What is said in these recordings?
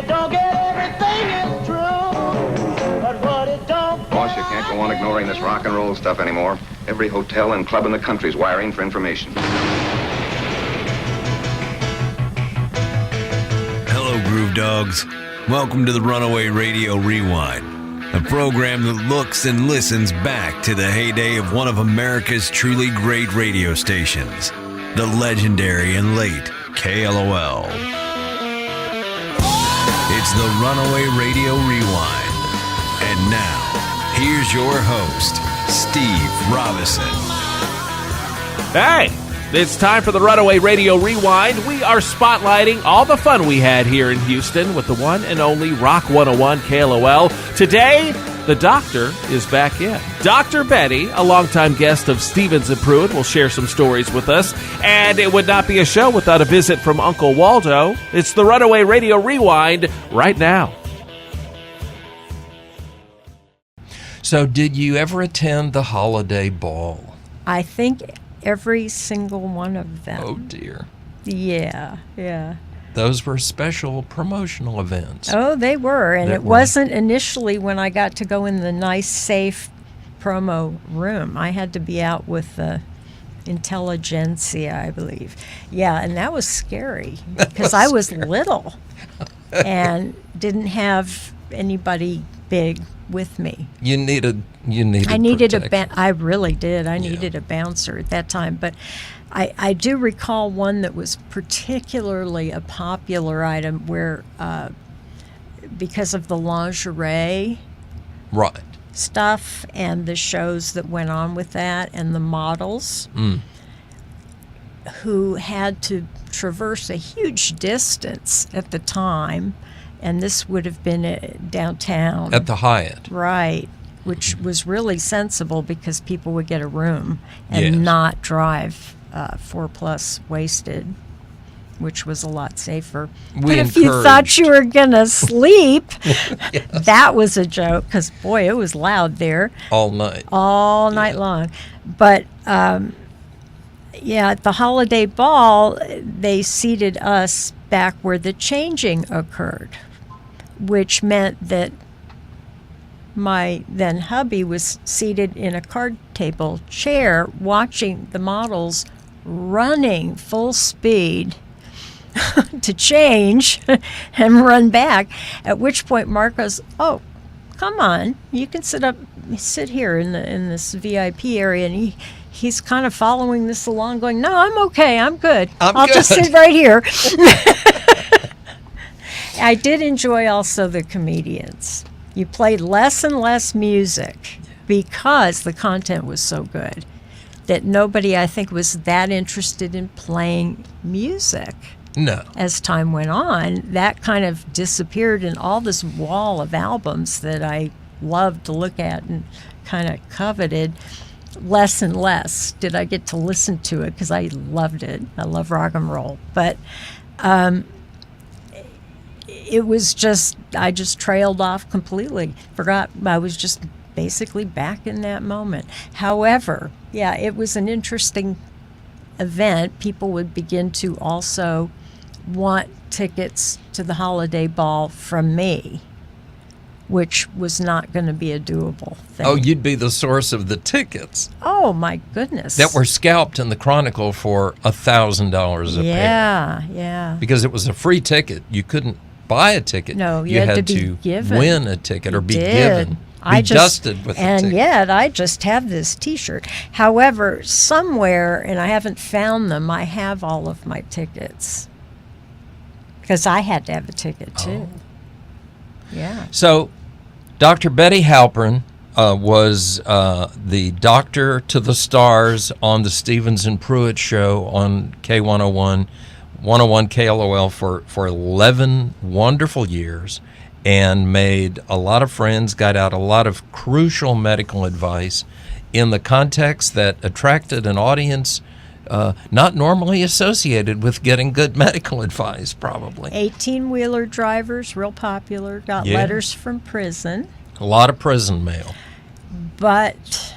it don't get everything is true. But what it don't. Boss, you can't go on ignoring this rock and roll stuff anymore. Every hotel and club in the country's wiring for information. Hello, Groove Dogs. Welcome to the Runaway Radio Rewind, a program that looks and listens back to the heyday of one of America's truly great radio stations, the legendary and late KLOL. It's the Runaway Radio Rewind. And now, here's your host, Steve Robinson. Hey, it's time for the Runaway Radio Rewind. We are spotlighting all the fun we had here in Houston with the one and only Rock 101 KLOL. Today, the doctor is back in. Dr. Betty, a longtime guest of Stevens and Pruitt, will share some stories with us. And it would not be a show without a visit from Uncle Waldo. It's the Runaway Radio Rewind right now. So did you ever attend the holiday ball? I think every single one of them. Oh, dear. Yeah. Those were special promotional events. Oh, they were. And it wasn't initially when I got to go in the nice, safe promo room. I had to be out with the intelligentsia, I believe. Yeah, and that was scary because I was little and didn't have anybody big with me. I needed I really did. I needed a bouncer at that time. But I do recall one that was particularly a popular item where, because of the lingerie stuff and the shows that went on with that and the models who had to traverse a huge distance at the time. And this would have been downtown. At the Hyatt. Right, which was really sensible because people would get a room and not drive 4+ wasted, which was a lot safer. But if you thought you were going to sleep, that was a joke because, boy, it was loud there. All night long. But, at the holiday ball, they seated us back where the changing occurred, which meant that my then hubby was seated in a card table chair watching the models running full speed to change and run back, at which point Mark goes, "Oh, come on, you can sit here in this VIP area," and he's kind of following this along going, "No, I'm okay, I'm good. I'll just sit right here." I did enjoy also the comedians. You played less and less music because the content was so good that nobody, I think, was that interested in playing music. No. As time went on, that kind of disappeared in all this wall of albums that I loved to look at and kind of coveted. Less and less did I get to listen to it because I loved it. I love rock and roll. But it was just, I just trailed off completely. Forgot I was just basically back in that moment. However, it was an interesting event. People would begin to also want tickets to the holiday ball from me, which was not going to be a doable thing. Oh, you'd be the source of the tickets. Oh, my goodness. That were scalped in the Chronicle for $1,000 a pair. Yeah. Because it was a free ticket. You couldn't buy a ticket. No, you had to be given. Win a ticket or be given. Dusted with a ticket. And yet, I just have this T-shirt. However, somewhere, and I haven't found them, I have all of my tickets. Because I had to have a ticket, too. Oh. Yeah. So, Dr. Betty Halpern was the doctor to the stars on the Stevens and Pruitt show on K101, 101 KLOL for 11 wonderful years, and made a lot of friends, got out a lot of crucial medical advice in the context that attracted an audience not normally associated with getting good medical advice, probably. 18-wheeler drivers, real popular, got letters from prison. A lot of prison mail. But,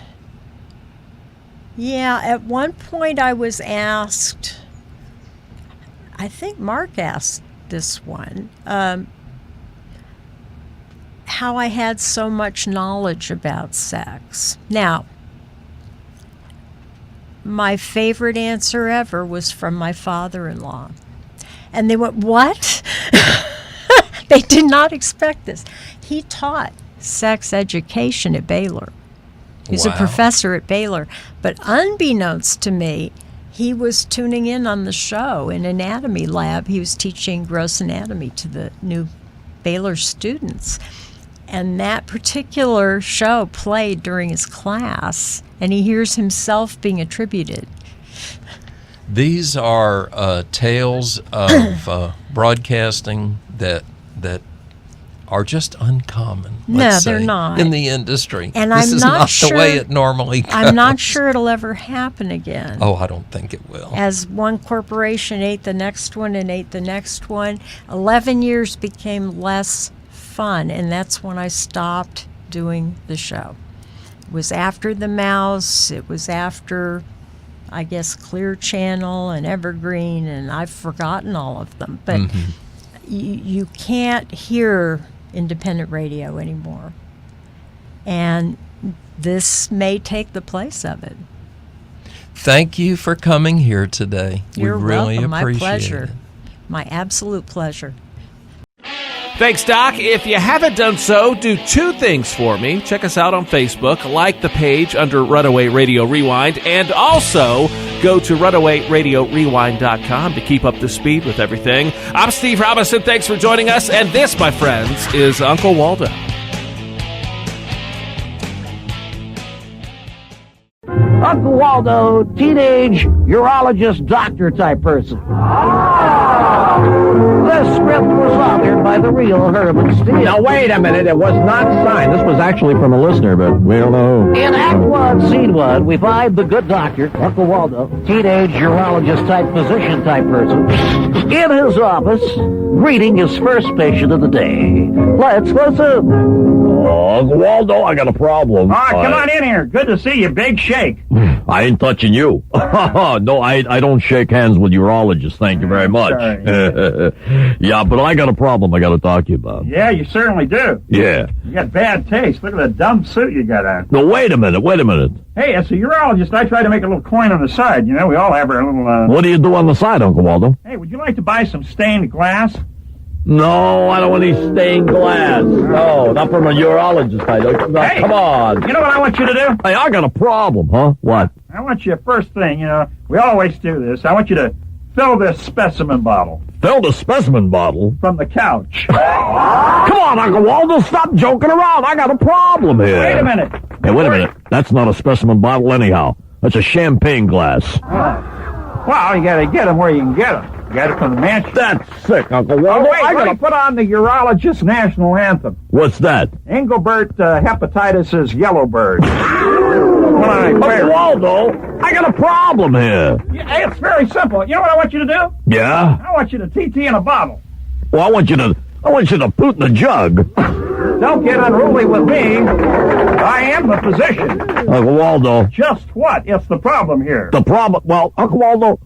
at one point I was asked, I think Mark asked this one, how I had so much knowledge about sex. Now, my favorite answer ever was from my father-in-law. And they went, "What?" They did not expect this. He taught sex education at Baylor. He's a professor at Baylor. But unbeknownst to me, he was tuning in on the show in anatomy lab. He was teaching gross anatomy to the new Baylor students. And that particular show played during his class, and he hears himself being attributed. These are tales of broadcasting that are just uncommon. No, they're not. In the industry. And this I'm is not not sure, the way it normally goes. I'm not sure it'll ever happen again. Oh, I don't think it will. As one corporation ate the next one and ate the next one, 11 years became less fun, and that's when I stopped doing the show. It was after The Mouse, it was after, I guess, Clear Channel and Evergreen, and I've forgotten all of them. But you can't hear independent radio anymore. And this may take the place of it. Thank you for coming here today. You're we really welcome. appreciate My pleasure. it. My absolute pleasure. Thanks, Doc. If you haven't done so, do two things for me. Check us out on Facebook, like the page under Runaway Radio Rewind, and also go to runawayradiorewind.com to keep up to speed with everything. I'm Steve Robinson. Thanks for joining us. And this, my friends, is Uncle Waldo. Uncle Waldo, teenage urologist doctor type person. This script was authored by the real Herman Steele. Now, wait a minute. It was not signed. This was actually from a listener, but we don't know. In Act 1, Scene 1, we find the good doctor, Uncle Waldo, teenage urologist type physician type person, in his office, greeting his first patient of the day. Let's listen. Uncle Waldo, I got a problem. Come on in here. Good to see you. Big shake. I ain't touching you. No, I don't shake hands with urologists. Thank you very much. Yeah, but I got a problem I got to talk to you about. Yeah, you certainly do. Yeah. You got bad taste. Look at that dumb suit you got on. No, wait a minute. Hey, as a urologist, I try to make a little coin on the side. You know, we all have our little, What do you do on the side, Uncle Waldo? Hey, would you like to buy some stained glass? No, I don't want any stained glass. No, not from a urologist. I don't. No, Hey, come on. You know what I want you to do? Hey, I got a problem, huh? What? I want you, first thing, we always do this. I want you to fill this specimen bottle Fill the specimen bottle. from the couch. Come on, Uncle Waldo, stop joking around. I got a problem here. Wait a minute. Hey, wait a minute. That's not a specimen bottle anyhow. That's a champagne glass. Well, you gotta get them where you can get them. You got it from the mansion. That's sick, Uncle Oh, Waldo. wait, let me put on the urologist national anthem. What's that? Engelbert Hepatitis' Yellowbird. Uncle Waldo, I got a problem here. Hey, it's very simple. You know what I want you to do? Yeah? I want you to TT in a bottle. Well, I want you to poot in the jug. Don't get unruly with me. I am the physician. Uncle Waldo. Just what is the problem here? The problem, well, Uncle Waldo,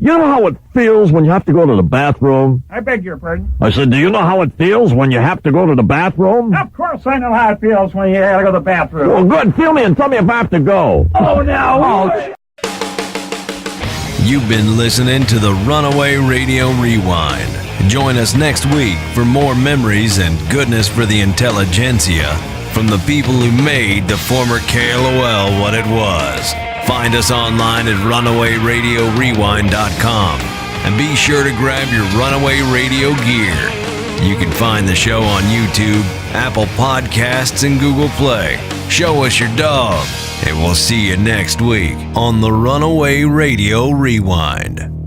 you know how it feels when you have to go to the bathroom? I beg your pardon? I said, do you know how it feels when you have to go to the bathroom? Of course I know how it feels when you gotta go to the bathroom. Well, good. Feel me and tell me if I have to go. Oh, no. You've been listening to the Runaway Radio Rewind. Join us next week for more memories and goodness for the intelligentsia from the people who made the former KLOL what it was. Find us online at runawayradiorewind.com and be sure to grab your Runaway Radio gear. You can find the show on YouTube, Apple Podcasts, and Google Play. Show us your dog, and we'll see you next week on the Runaway Radio Rewind.